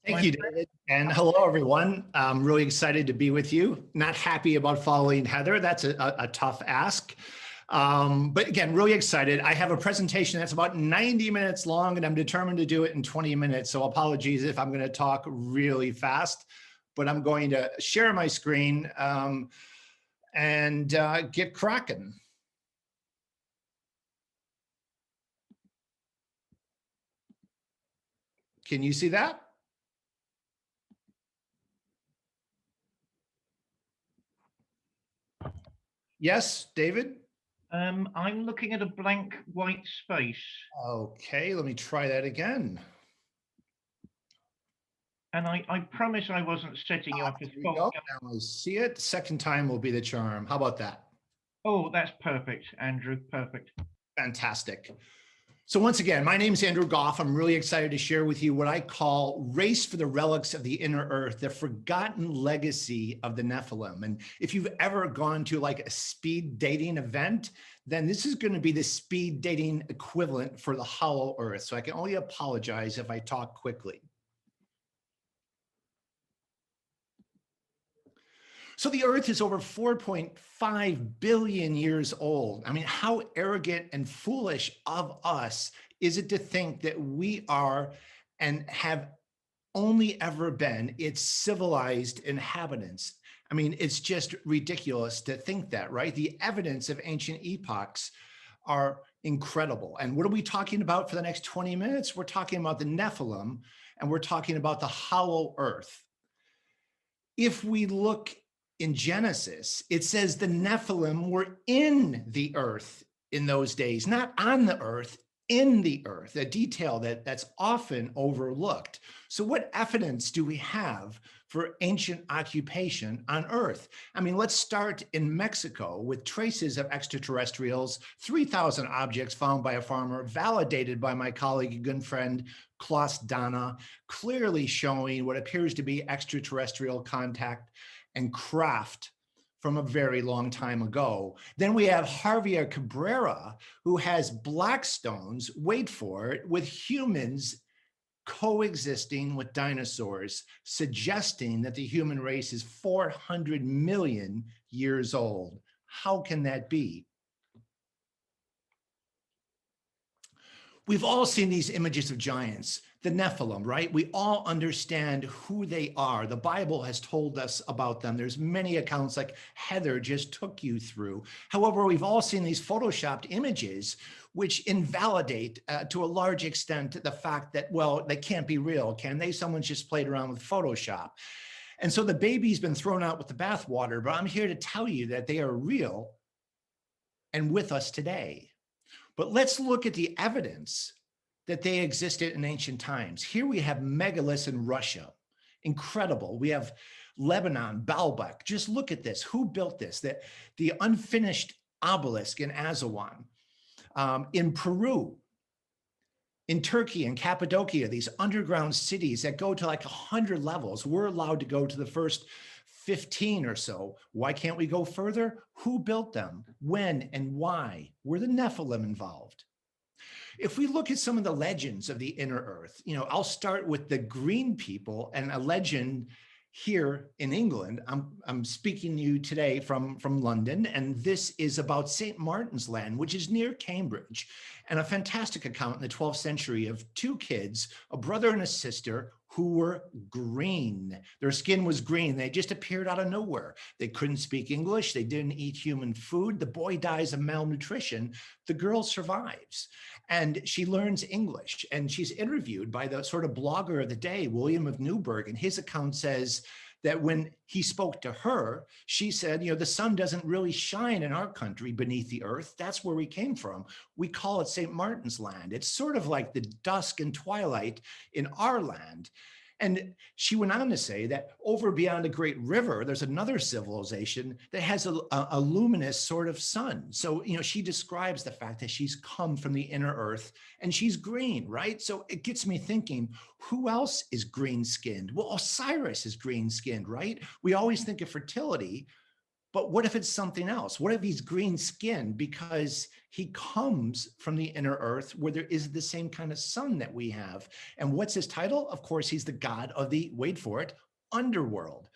Thank you, David. And hello, everyone. I'm really excited to be with you. Not happy about following Heather. That's a tough ask. But again, really excited. I have a presentation that's about 90 minutes long, and I'm determined to do it in 20 minutes. So apologies if I'm going to talk really fast, but I'm going to share my screen and get cracking. Can you see that? Yes, David? I'm looking at a blank white space. Okay, let me try that again. And I promise I wasn't setting you up as Now I see it. Second time will be the charm. How about that? Oh, that's perfect, Andrew. Perfect. Fantastic. So once again, my name is Andrew Gough. I'm really excited to share with you what I call Race for the Relics of the Inner Earth, the forgotten legacy of the Nephilim. And if you've ever gone to like a speed dating event, then this is going to be the speed dating equivalent for the Hollow Earth. So I can only apologize if I talk quickly. So the Earth is over 4.5 billion years old. I mean, how arrogant and foolish of us is it to think that we are and have only ever been its civilized inhabitants? I mean, it's just ridiculous to think that, right? The evidence of ancient epochs are incredible. And what are we talking about for the next 20 minutes? We're talking about the Nephilim, and we're talking about the Hollow Earth. If we look in Genesis, it says the Nephilim were in the earth in those days, not on the earth, in the earth, a detail that's often overlooked. So what evidence do we have for ancient occupation on Earth? I mean, let's start in Mexico with traces of extraterrestrials, 3,000 objects found by a farmer, validated by my colleague and good friend, Klaus Dana, clearly showing what appears to be extraterrestrial contact and craft from a very long time ago. Then we have Javier Cabrera, who has black stones, wait for it, with humans coexisting with dinosaurs, suggesting that the human race is 400 million years old. How can that be? We've all seen these images of giants, the Nephilim, right? We all understand who they are. The Bible has told us about them. There's many accounts like Heather just took you through. However, we've all seen these photoshopped images which invalidate to a large extent the fact that, well, they can't be real, can they? Someone's just played around with Photoshop. And so the baby's been thrown out with the bathwater, but I'm here to tell you that they are real and with us today. But let's look at the evidence that they existed in ancient times. Here we have megaliths in Russia. Incredible. We have Lebanon, Baalbek. Just look at this. Who built this? The unfinished obelisk in Aswan. In Peru, in Turkey and Cappadocia, these underground cities that go to like 100 levels. We're allowed to go to the first 15 or so. Why can't we go further? Who built them? When and why? Were the Nephilim involved? If we look at some of the legends of the inner earth, I'll start with the green people and a legend here in England. I'm speaking to you today from London, and this is about St. Martin's Land, which is near Cambridge, and a fantastic account in the 12th century of two kids, a brother and a sister, who were green. Their skin was green. They just appeared out of nowhere. They couldn't speak English. They didn't eat human food. The boy dies of malnutrition. The girl survives, and she learns English, and she's interviewed by the sort of blogger of the day, William of Newburgh, and his account says that when he spoke to her, she said, the sun doesn't really shine in our country beneath the earth. That's where we came from. We call it St. Martin's Land. It's sort of like the dusk and twilight in our land. And she went on to say that over beyond a great river, there's another civilization that has a luminous sort of sun. So, she describes the fact that she's come from the inner earth and she's green, right? So it gets me thinking, who else is green skinned? Well, Osiris is green skinned, right? We always think of fertility, But what if it's something else? What if he's green skinned because he comes from the inner earth where there is the same kind of sun that we have? And what's his title? Of course, he's the god of the, wait for it, underworld.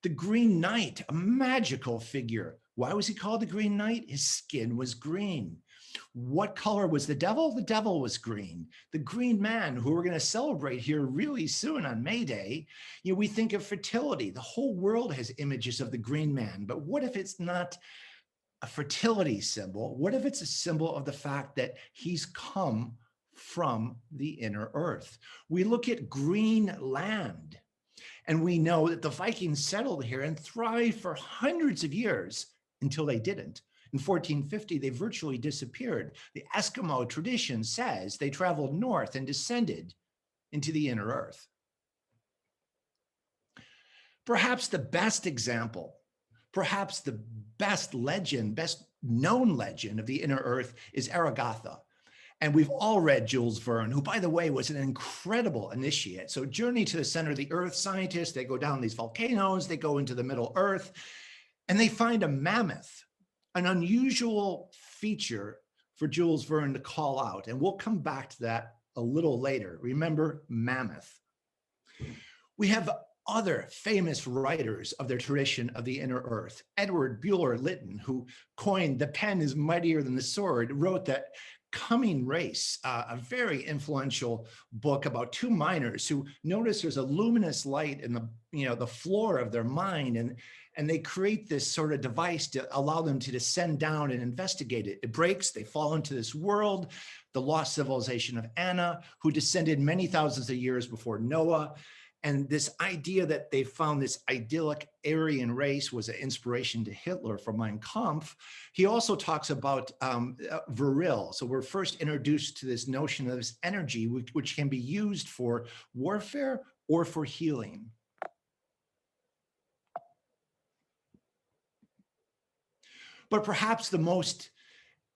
The Green Knight, a magical figure. Why was he called the Green Knight? His skin was green. What color was the devil? The devil was green. The Green Man, who we're going to celebrate here really soon on May Day, we think of fertility. The whole world has images of the Green Man, but what if it's not a fertility symbol? What if it's a symbol of the fact that he's come from the inner earth? We look at green land, and we know that the Vikings settled here and thrived for hundreds of years until they didn't. In 1450, they virtually disappeared. The Eskimo tradition says they traveled north and descended into the inner earth. Perhaps the best example, perhaps the best legend, best known legend of the inner earth is Aragatha. And we've all read Jules Verne, who, by the way, was an incredible initiate. So Journey to the Center of the Earth scientists, they go down these volcanoes, they go into the Middle Earth, and they find a mammoth, an unusual feature for Jules Verne to call out. And we'll come back to that a little later. Remember, mammoth. We have other famous writers of their tradition of the inner earth. Edward Buller Lytton, who coined "The pen is mightier than the sword," wrote that Coming Race, a very influential book about two miners who notice there's a luminous light in the floor of their mine, and they create this sort of device to allow them to descend down and investigate it. It breaks, they fall into this world, the lost civilization of Anna, who descended many thousands of years before Noah. And this idea that they found this idyllic Aryan race was an inspiration to Hitler for Mein Kampf. He also talks about viril. So we're first introduced to this notion of this energy, which can be used for warfare or for healing. But perhaps the most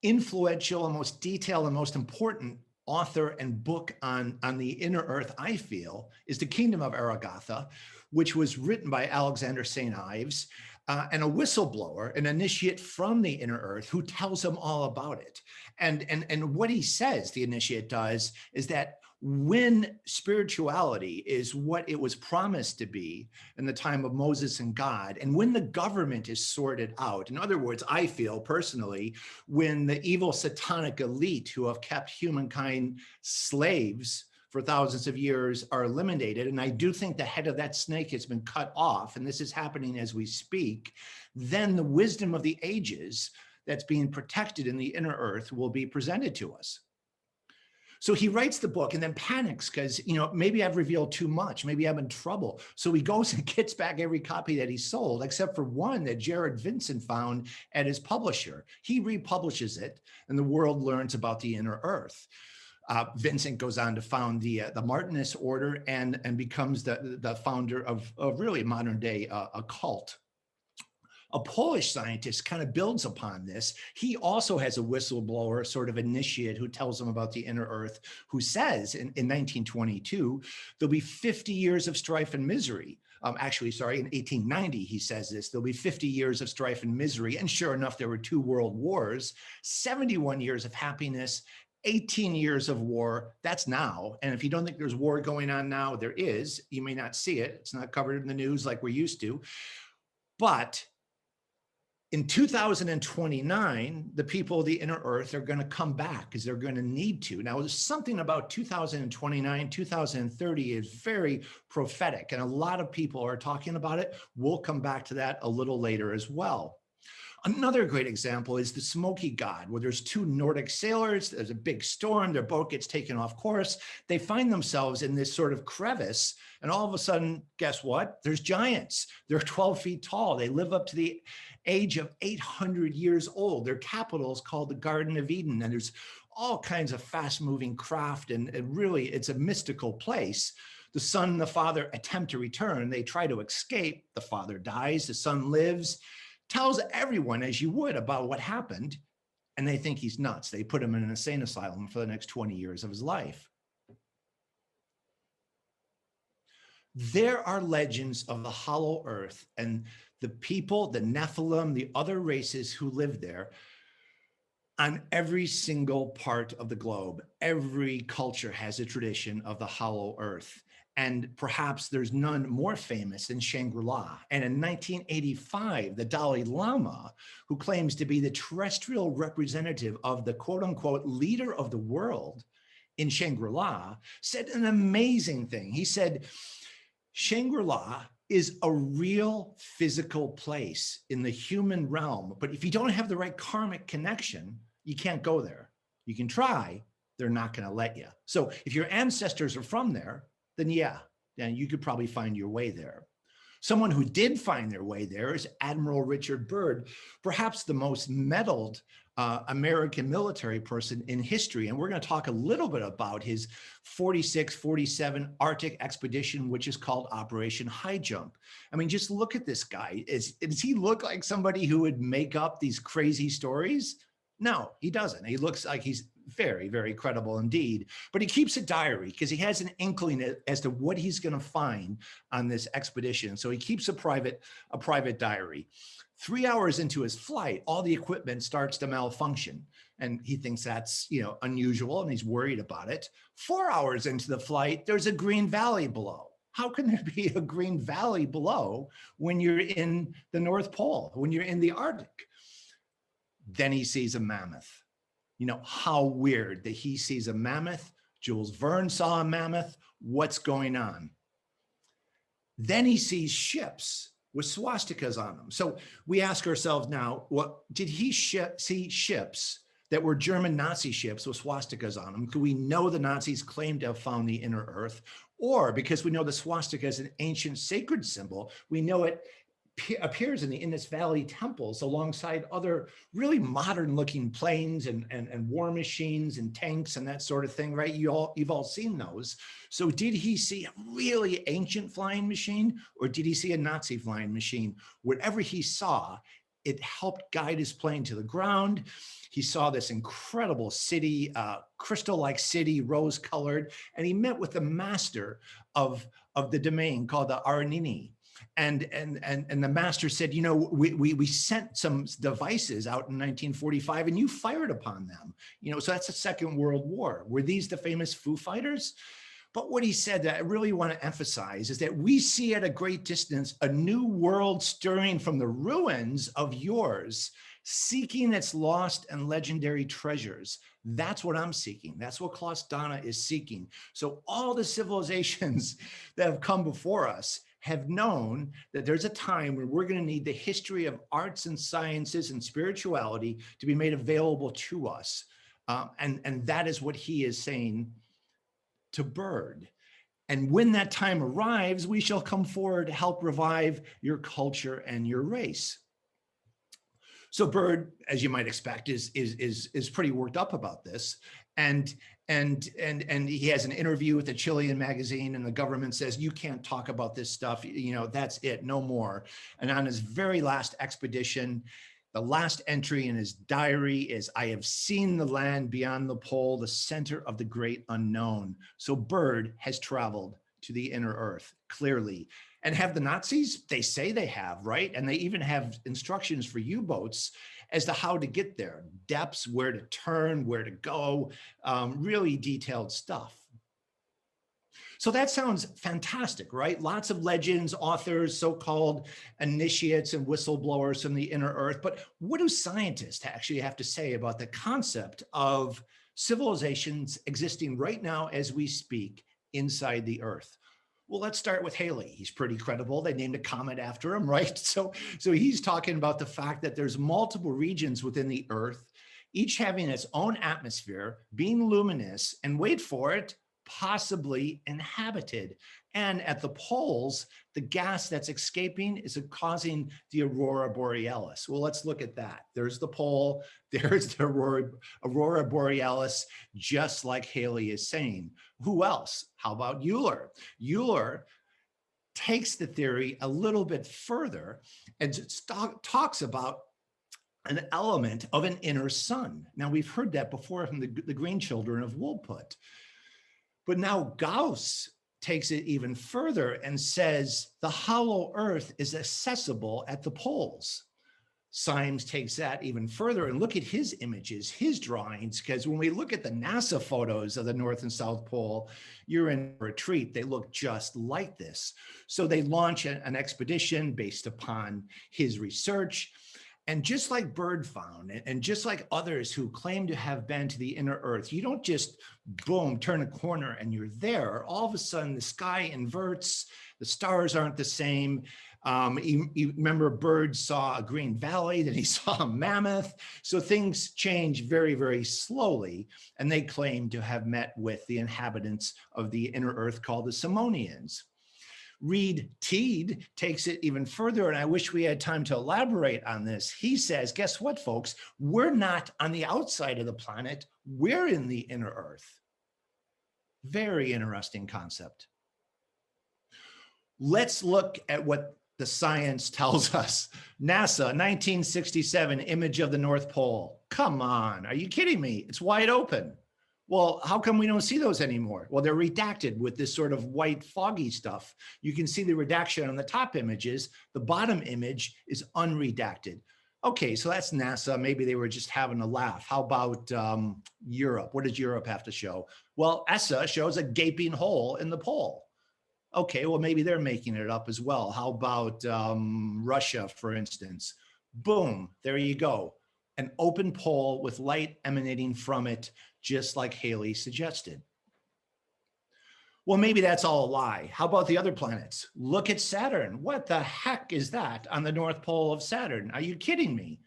influential and most detailed and most important author and book on the inner earth, I feel, is The Kingdom of Aragatha, which was written by Alexander St. Ives, and a whistleblower, an initiate from the inner earth, who tells him all about it. And what he says, the initiate does, is that when spirituality is what it was promised to be in the time of Moses and God, and when the government is sorted out, in other words, I feel personally, when the evil satanic elite who have kept humankind slaves for thousands of years are eliminated, and I do think the head of that snake has been cut off, and this is happening as we speak, then the wisdom of the ages that's being protected in the inner earth will be presented to us. So he writes the book and then panics because, maybe I've revealed too much. Maybe I'm in trouble. So he goes and gets back every copy that he sold, except for one that Jared Vincent found at his publisher. He republishes it, and the world learns about the inner earth. Vincent goes on to found the Martinist order and becomes the founder of really modern day occult. A Polish scientist kind of builds upon this. He also has a whistleblower, sort of initiate, who tells him about the inner earth, who says in 1922, there'll be 50 years of strife and misery. In 1890, he says this, there'll be 50 years of strife and misery. And sure enough, there were 2 world wars, 71 years of happiness, 18 years of war. That's now. And if you don't think there's war going on now, there is. You may not see it. It's not covered in the news like we're used to. But in 2029, the people of the inner earth are going to come back because they're going to need to. Now, there's something about 2029, 2030 is very prophetic, and a lot of people are talking about it. We'll come back to that a little later as well. Another great example is the Smoky God, where there's 2 Nordic sailors, there's a big storm, their boat gets taken off course, they find themselves in this sort of crevice, and all of a sudden, guess what? There's giants. They're 12 feet tall. They live up to the age of 800 years old. Their capital is called the Garden of Eden, and there's all kinds of fast-moving craft, and really, it's a mystical place. The son and the father attempt to return. They try to escape. The father dies. The son lives, tells everyone, as you would, about what happened, and they think he's nuts. They put him in an insane asylum for the next 20 years of his life. There are legends of the hollow earth and the people, the Nephilim, the other races who live there, on every single part of the globe, every culture has a tradition of the hollow earth. And perhaps there's none more famous than Shangri-La. And in 1985, the Dalai Lama, who claims to be the terrestrial representative of the quote unquote leader of the world in Shangri-La, said an amazing thing. He said, Shangri-La is a real physical place in the human realm, but if you don't have the right karmic connection, you can't go there. You can try, they're not going to let you. So if your ancestors are from there, then yeah, then you could probably find your way there. Someone who did find their way there is Admiral Richard Byrd, perhaps the most medaled American military person in history. And we're going to talk a little bit about his 46-47 Arctic expedition, which is called Operation High Jump. I mean, just look at this guy. Does he look like somebody who would make up these crazy stories? No, he doesn't. He looks like he's very, very credible indeed, but he keeps a diary because he has an inkling as to what he's going to find on this expedition. So he keeps a private diary. 3 hours into his flight, all the equipment starts to malfunction, and he thinks that's, unusual, and he's worried about it. 4 hours into the flight, there's a green valley below. How can there be a green valley below when you're in the North Pole, when you're in the Arctic? Then he sees a mammoth. How weird that he sees a mammoth. Jules Verne saw a mammoth. What's going on? Then he sees ships with swastikas on them. So we ask ourselves now, did he see ships that were German Nazi ships with swastikas on them? Do we know the Nazis claimed to have found the inner earth? Or because we know the swastika is an ancient sacred symbol, we know it appears in the Indus Valley temples alongside other really modern looking planes and war machines and tanks and that sort of thing, right? You've all seen those. So did he see a really ancient flying machine, or did he see a Nazi flying machine? Whatever he saw, it helped guide his plane to the ground. He saw this incredible city, crystal-like city, rose-colored, and he met with the master of the domain called the Aranini. And the master said, we sent some devices out in 1945 and you fired upon them. So that's the Second World War. Were these the famous Foo Fighters? But what he said that I really want to emphasize is that we see at a great distance a new world stirring from the ruins of yours, seeking its lost and legendary treasures. That's what I'm seeking. That's what Klaus Dana is seeking. So all the civilizations that have come before us have known that there's a time when we're going to need the history of arts and sciences and spirituality to be made available to us. And that is what he is saying to Byrd. And when that time arrives, we shall come forward to help revive your culture and your race. So Byrd, as you might expect, is pretty worked up about this. And he has an interview with a Chilean magazine, and the government says, you can't talk about this stuff. That's it, no more. And on his very last expedition, the last entry in his diary is, I have seen the land beyond the pole, the center of the great unknown. So Byrd has traveled to the inner earth, clearly. And have the Nazis? They say they have, right? And they even have instructions for U-boats as to how to get there, depths, where to turn, where to go, really detailed stuff. So that sounds fantastic, right? Lots of legends, authors, so-called initiates and whistleblowers from the inner earth. But what do scientists actually have to say about the concept of civilizations existing right now as we speak inside the earth? Well, let's start with Halley. He's pretty credible. They named a comet after him, right? So he's talking about the fact that there's multiple regions within the earth, each having its own atmosphere, being luminous, and wait for it, possibly inhabited. And at the poles, the gas that's escaping is causing the aurora borealis. Well, let's look at that. There's the pole, there's the aurora borealis, just like Halley is saying. Who else? How about Euler? Euler takes the theory a little bit further and talks about an element of an inner sun. Now, we've heard that before from the green children of Woolput. But now Gauss takes it even further and says the hollow earth is accessible at the poles. Symes takes that even further, and look at his images, his drawings, because when we look at the NASA photos of the North and South Pole, you're in for a treat. They look just like this. So they launch an expedition based upon his research. And just like Bird found, and just like others who claim to have been to the inner earth, you don't just, boom, turn a corner and you're there. All of a sudden, the sky inverts, the stars aren't the same. You remember Bird saw a green valley, then he saw a mammoth. So things change very, very slowly. And they claim to have met with the inhabitants of the inner earth called the Simonians. Reed Teed takes it even further, and I wish we had time to elaborate on this. He says, guess what, folks? We're not on the outside of the planet. We're in the inner earth. Very interesting concept. Let's look at what the science tells us. NASA, 1967, image of the North Pole. Come on, are you kidding me? It's wide open. Well, how come we don't see those anymore? Well, they're redacted with this sort of white foggy stuff. You can see the redaction on the top images. The bottom image is unredacted. Okay, so that's NASA. Maybe they were just having a laugh. How about Europe? What does Europe have to show? Well, ESA shows a gaping hole in the pole. Okay, well, maybe they're making it up as well. How about Russia, for instance? Boom, there you go. An open pole with light emanating from it, just like Haley suggested. Well, maybe that's all a lie. How about the other planets? Look at Saturn. What the heck is that on the North Pole of Saturn? Are you kidding me?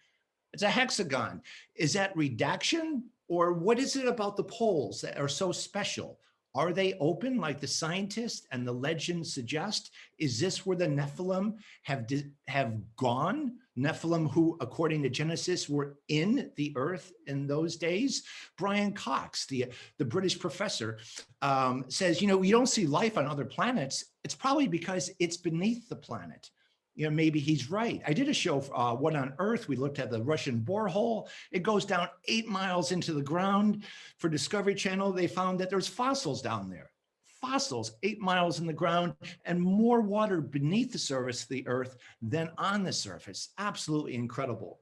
It's a hexagon. Is that redaction? Or what is it about the poles that are so special? Are they open like the scientists and the legends suggest? Is this where the Nephilim have gone? Nephilim who, according to Genesis, were in the earth in those days? Brian Cox, the British professor, says, you know, you don't see life on other planets. It's probably because it's beneath the planet. You know, maybe he's right. I did a show, What on Earth? We looked at the Russian borehole. It goes down 8 miles into the ground. For Discovery Channel, they found that there's fossils down there. Fossils 8 miles in the ground and more water beneath the surface of the earth than on the surface. Absolutely incredible.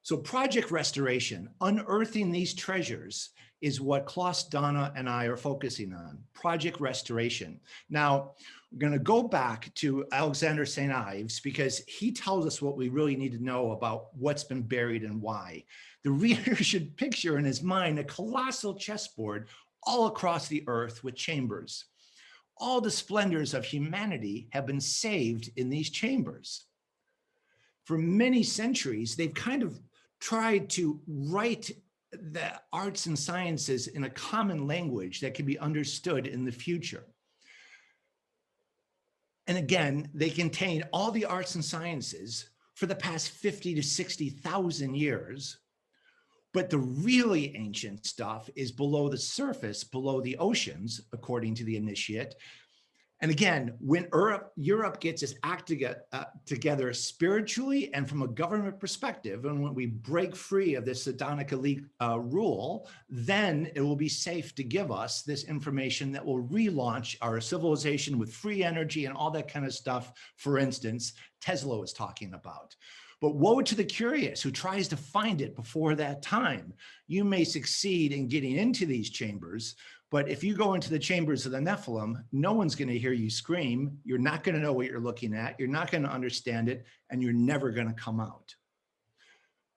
So Project Restoration, unearthing these treasures, is what Klaus, Donna, and I are focusing on. Project Restoration. Now, we're going to go back to Alexander St. Ives because he tells us what we really need to know about what's been buried and why. The reader should picture in his mind a colossal chessboard all across the earth with chambers. All the splendors of humanity have been saved in these chambers. For many centuries, they've kind of tried to write the arts and sciences in a common language that can be understood in the future. And again, they contain all the arts and sciences for the past 50 to 60,000 years. But the really ancient stuff is below the surface, below the oceans, according to the initiate. And again, when Europe gets its act together spiritually and from a government perspective, and when we break free of this Adonic elite rule, then it will be safe to give us this information that will relaunch our civilization with free energy and all that kind of stuff, for instance, Tesla was talking about. But woe to the curious who tries to find it before that time. You may succeed in getting into these chambers, but if you go into the chambers of the Nephilim, no one's going to hear you scream. You're not going to know what you're looking at. You're not going to understand it, and you're never going to come out.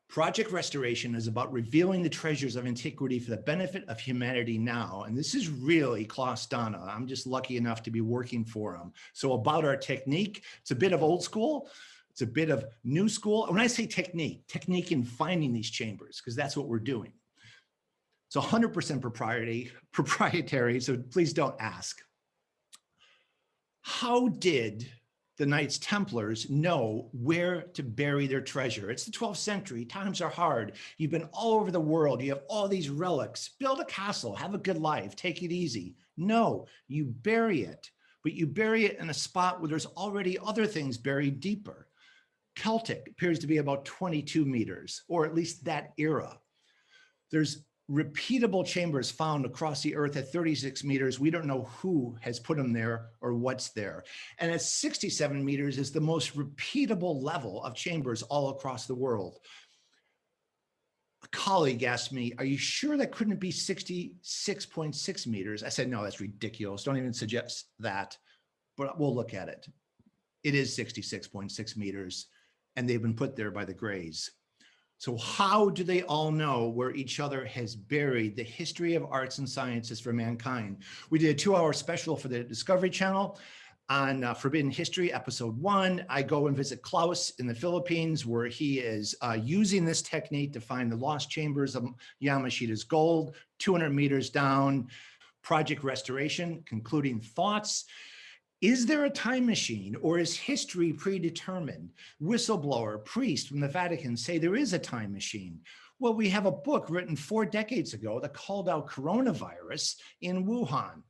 Project Restoration is about revealing the treasures of antiquity for the benefit of humanity now. And this is really Klaus Donna. I'm just lucky enough to be working for him. So about our technique, it's a bit of old school. It's a bit of new school. When I say technique in finding these chambers, because that's what we're doing. It's 100% proprietary, so please don't ask. How did the Knights Templars know where to bury their treasure? It's the 12th century, times are hard. You've been all over the world, you have all these relics. Build a castle, have a good life, take it easy. No, you bury it, but you bury it in a spot where there's already other things buried deeper. Celtic appears to be about 22 meters, or at least that era. There's repeatable chambers found across the earth at 36 meters. We don't know who has put them there or what's there. And at 67 meters is the most repeatable level of chambers all across the world. A colleague asked me, are you sure that couldn't be 66.6 meters? I said, no, that's ridiculous. Don't even suggest that, but we'll look at it. It is 66.6 meters, and they've been put there by the Greys. So how do they all know where each other has buried the history of arts and sciences for mankind? We did a 2-hour special for the Discovery Channel on Forbidden History, episode 1. I go and visit Klaus in the Philippines, where he is using this technique to find the lost chambers of Yamashita's gold, 200 meters down. Project Restoration, concluding thoughts. Is there a time machine, or is history predetermined? Whistleblower, priest from the Vatican say there is a time machine. Well, we have a book written 4 decades ago that called out coronavirus in Wuhan.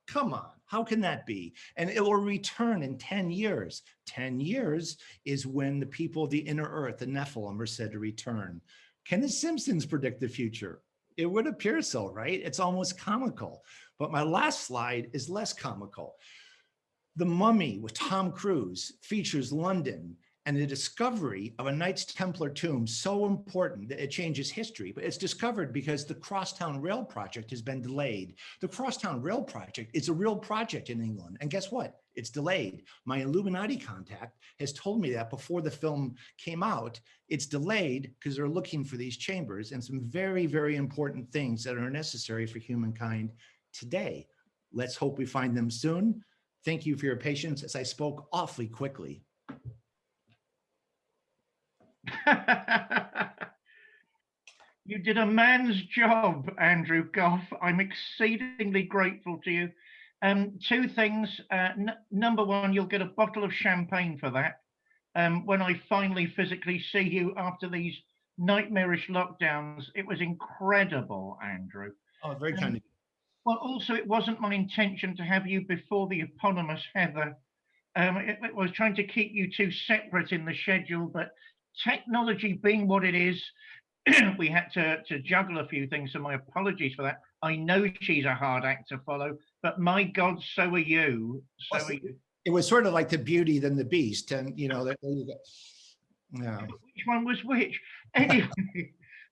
Come on, how can that be? And it will return in 10 years. 10 years is when the people of the inner earth, the Nephilim, are said to return. Can the Simpsons predict the future? It would appear so, right? It's almost comical. But my last slide is less comical. The Mummy with Tom Cruise features London and the discovery of a Knights Templar tomb, so important that it changes history. But it's discovered because the Crosstown Rail project has been delayed. The Crosstown Rail project is a real project in England. And guess what? It's delayed. My Illuminati contact has told me that before the film came out. It's delayed because they're looking for these chambers and some very, very important things that are necessary for humankind today. Let's hope we find them soon. Thank you for your patience as I spoke awfully quickly. You did a man's job, Andrew Gough. I'm exceedingly grateful to you. 2 things. Number 1, you'll get a bottle of champagne for that. When I finally physically see you after these nightmarish lockdowns, it was incredible, Andrew. Oh, very kind of you. Well, also, it wasn't my intention to have you before the eponymous Heather. It was trying to keep you 2 separate in the schedule, but technology being what it is, we had to juggle a few things, so my apologies for that. I know she's a hard act to follow, but my God, so are you. So are you. It was sort of like the Beauty then the Beast, and you know, there you go. Yeah. Which one was which? Anyway,